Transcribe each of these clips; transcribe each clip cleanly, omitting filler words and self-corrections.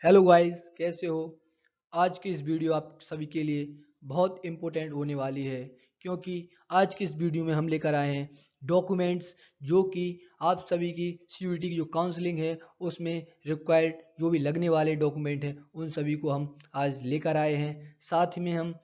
Hello guys, कैसे हो। आज की इस वीडियो आप सभी के लिए बहुत इम्पोर्टेंट होने वाली है, क्योंकि आज की इस वीडियो में हम लेकर आए हैं डॉक्यूमेंट्स जो कि आप सभी की सीयूईटी की जो काउंसलिंग है उसमें रिक्वायर्ड जो भी लगने वाले डॉक्यूमेंट हैं उन सभी को हम आज लेकर आए हैं। साथ में हम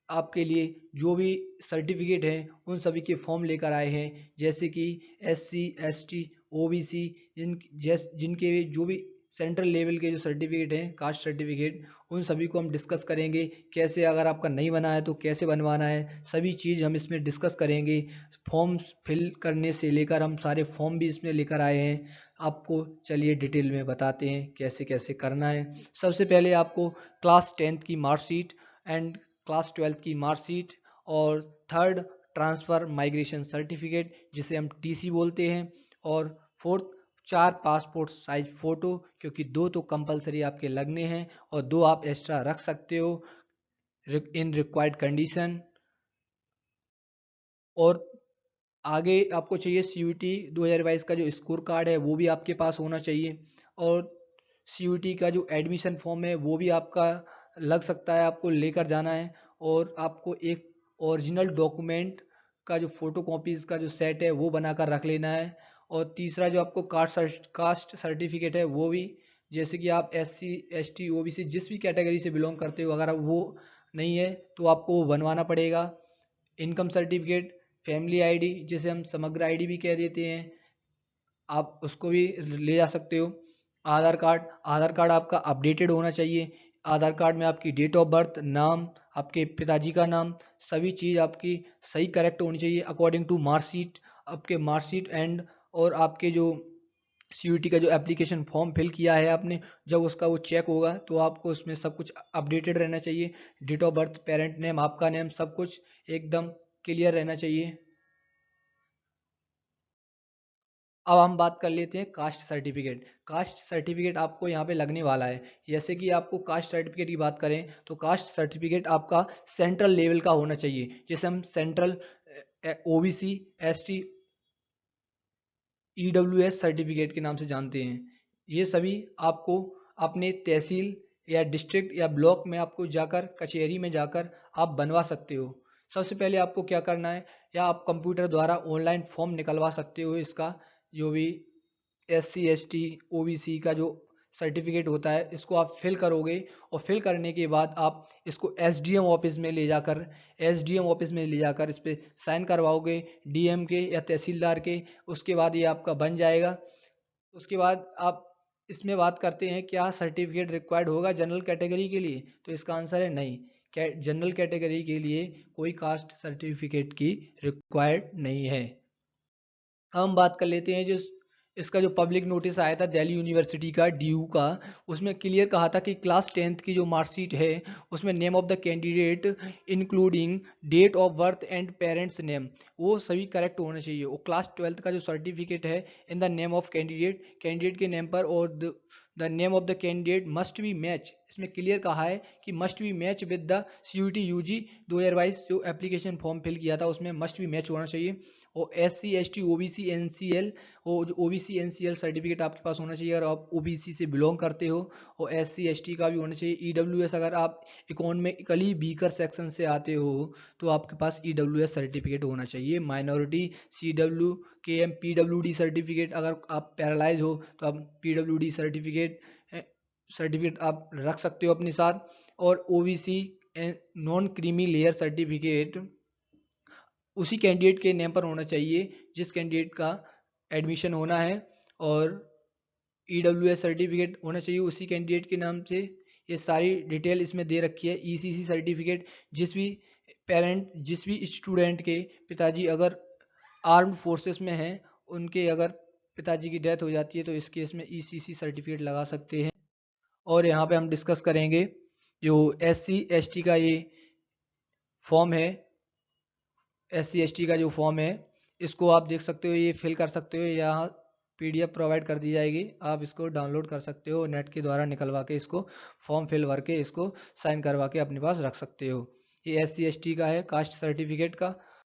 आपके लिए जो भी सर्टिफिकेट हैं उन सभी के फॉर्म लेकर आए हैं, जैसे कि एससी, एसटी, ओबीसी, जिनके जो भी सेंट्रल लेवल के जो सर्टिफिकेट हैं, कास्ट सर्टिफिकेट, उन सभी को हम डिस्कस करेंगे। कैसे अगर आपका नहीं बना है तो कैसे बनवाना है, सभी चीज़ हम इसमें डिस्कस करेंगे। फॉर्म फिल करने से लेकर हम सारे फॉर्म भी इसमें लेकर आए हैं आपको। चलिए डिटेल में बताते हैं कैसे कैसे करना है। सबसे पहले आपको क्लास 10th की मार्कशीट एंड क्लास 12th की मार्कशीट और थर्ड ट्रांसफ़र माइग्रेशन सर्टिफिकेट जिसे हम टीसी बोलते हैं, और फोर्थ 4 पासपोर्ट साइज फ़ोटो, क्योंकि 2 तो कंपलसरी आपके लगने हैं और 2 आप एक्स्ट्रा रख सकते हो इन रिक्वायर्ड कंडीशन। और आगे आपको चाहिए सीयूईटी 2022 का जो स्कोर कार्ड है वो भी आपके पास होना चाहिए, और सीयूईटी का जो एडमिशन फॉर्म है वो भी आपका लग सकता है, आपको लेकर जाना है। और आपको एक ओरिजिनल डॉक्यूमेंट का जो फ़ोटो कॉपीज़ का जो सेट है वो बनाकर रख लेना है। और तीसरा जो आपको कास्ट सर्टिफिकेट है वो भी, जैसे कि आप एससी, एसटी, ओबीसी जिस भी कैटेगरी से बिलोंग करते हो, अगर वो नहीं है तो आपको वो बनवाना पड़ेगा। इनकम सर्टिफिकेट, फैमिली आईडी जिसे हम समग्र आईडी भी कह देते हैं, आप उसको भी ले जा सकते हो। आधार कार्ड, आधार कार्ड आपका अपडेटेड होना चाहिए। आधार कार्ड में आपकी डेट ऑफ बर्थ, नाम, आपके पिताजी का नाम, सभी चीज़ आपकी सही करेक्ट होनी चाहिए अकॉर्डिंग टू मार्कशीट। आपके मार्कशीट एंड और आपके जो सीयूईटी का जो एप्लीकेशन फॉर्म फिल किया है आपने, जब उसका वो चेक होगा तो आपको उसमें सब कुछ अपडेटेड रहना चाहिए। Date of birth, parent name, आपका नेम, सब कुछ एकदम क्लियर रहना चाहिए। अब हम बात कर लेते हैं कास्ट सर्टिफिकेट। कास्ट सर्टिफिकेट आपको यहाँ पे लगने वाला है। जैसे कि आपको कास्ट सर्टिफिकेट की बात करें तो कास्ट सर्टिफिकेट आपका सेंट्रल लेवल का होना चाहिए, जैसे हम central OBC, ST, EWS certificate के नाम से जानते हैं। ये सभी आपको अपने तहसील या डिस्ट्रिक्ट या ब्लॉक में आपको जाकर, कचहरी में जाकर आप बनवा सकते हो। सबसे पहले आपको क्या करना है, या आप कंप्यूटर द्वारा ऑनलाइन फॉर्म निकलवा सकते हो। इसका जो भी एससी, एसटी, ओबीसी का जो सर्टिफिकेट होता है इसको आप फिल करोगे, और फिल करने के बाद आप इसको एसडीएम ऑफिस में ले जाकर, इस पर साइन करवाओगे डीएम के या तहसीलदार के। उसके बाद ये आपका बन जाएगा। उसके बाद आप इसमें बात करते हैं क्या सर्टिफिकेट रिक्वायर्ड होगा जनरल कैटेगरी के लिए, तो इसका आंसर है नहीं। जनरल कैटेगरी के लिए कोई कास्ट सर्टिफिकेट की रिक्वायर्ड नहीं है। हम बात कर लेते हैं जो इसका जो पब्लिक नोटिस आया था दिल्ली यूनिवर्सिटी का, डीयू का, उसमें क्लियर कहा था कि क्लास 10th की जो मार्कशीट है उसमें name of the candidate including date of birth and parents name, वो सभी करेक्ट होने चाहिए। वो क्लास 12th का जो सर्टिफिकेट है in the name of candidate, candidate के नेम पर, और the name of the candidate must be match, इसमें क्लियर कहा है कि must be match with the CUET UG 2022 जो एप्लीकेशन फॉर्म फिल किया था उसमें मस्ट बी मैच होना चाहिए। और S C, S T, O B C, N C L, वो जो O B C N C L certificate आपके पास होना चाहिए अगर आप ओ बी सी से बिलोंग करते हो। और एस सी, एस टी का भी होना चाहिए। ई डब्ल्यू एस अगर आप इकोनॉमिकली वीकर सेक्शन से आते हो तो आपके पास ई डब्ल्यू एस सर्टिफिकेट होना चाहिए। Minority, C W K M, P W D certificate, अगर आप पैरालाइज हो तो आप पी डब्ल्यू डी सर्टिफिकेट आप रख सकते हो अपने साथ। और O B C non creamy layer certificate उसी कैंडिडेट के नेम पर होना चाहिए जिस कैंडिडेट का एडमिशन होना है। और ईडब्ल्यूएस सर्टिफिकेट होना चाहिए उसी कैंडिडेट के नाम से। ये सारी डिटेल इसमें दे रखी है। ईसीसी सर्टिफिकेट, जिस भी स्टूडेंट के पिताजी अगर आर्म्ड फोर्सेस में हैं, उनके अगर पिताजी की डेथ हो जाती है तो इस केस में ईसीसी सर्टिफिकेट लगा सकते हैं। और यहाँ पे हम डिस्कस करेंगे जो एससी, एसटी का ये फॉर्म है, एस सी एस टी का जो फॉर्म है इसको आप देख सकते हो, ये फिल कर सकते हो। यहाँ पीडीएफ प्रोवाइड कर दी जाएगी, आप इसको डाउनलोड कर सकते हो नेट के द्वारा, निकलवा के इसको फॉर्म फिल भर के इसको साइन करवा के अपने पास रख सकते हो। ये एस सी एस टी का है कास्ट सर्टिफिकेट का।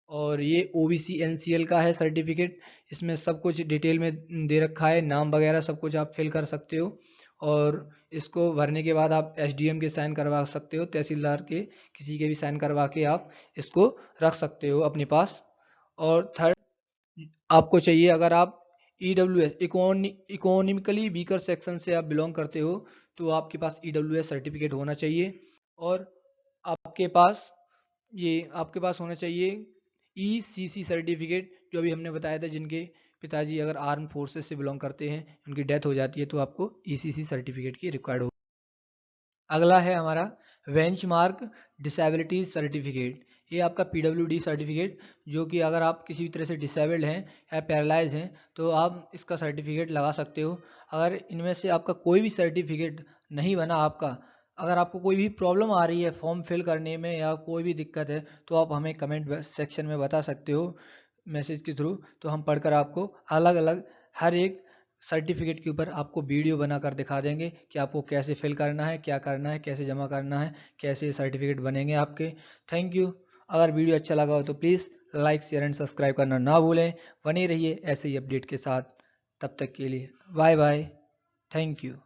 और ये O B C N C L का है सर्टिफिकेट, इसमें सब कुछ डिटेल में दे रखा है, नाम वगैरह सब कुछ आप फिल कर सकते हो। और इसको भरने के बाद आप एसडीएम के साइन करवा सकते हो, तहसीलदार के किसी के भी साइन करवा के आप इसको रख सकते हो अपने पास। और थर्ड आपको चाहिए, अगर आप EWS इकोनॉमिकली वीकर सेक्शन से आप बिलोंग करते हो तो आपके पास EWS सर्टिफिकेट होना चाहिए। और आपके पास होना चाहिए ECC सर्टिफिकेट, जो अभी हमने बताया था, जिनके पिताजी अगर आर्म फोर्सेस से बिलोंग करते हैं, उनकी डेथ हो जाती है तो आपको ECC सर्टिफिकेट की रिक्वायर्ड हो। अगला है हमारा बेंचमार्क डिसेबिलिटी सर्टिफिकेट। ये आपका PWD सर्टिफिकेट, जो कि अगर आप किसी भी तरह से डिसेबल्ड हैं या पैरालाइज हैं तो आप इसका सर्टिफिकेट लगा सकते हो। अगर इनमें से आपका कोई भी सर्टिफिकेट नहीं बना आपका, अगर आपको कोई भी प्रॉब्लम आ रही है फॉर्म फिल करने में या कोई भी दिक्कत है, तो आप हमें कमेंट सेक्शन में बता सकते हो मैसेज के थ्रू। तो हम पढ़कर आपको अलग अलग हर एक सर्टिफिकेट के ऊपर आपको वीडियो बनाकर दिखा देंगे कि आपको कैसे फिल करना है, क्या करना है, कैसे जमा करना है, कैसे सर्टिफिकेट बनेंगे आपके। Thank you. अगर वीडियो अच्छा लगा हो तो please like share and subscribe करना ना भूलें। बने रहिए ऐसे ही अपडेट के साथ। तब तक के लिए बाय बाय। Thank you.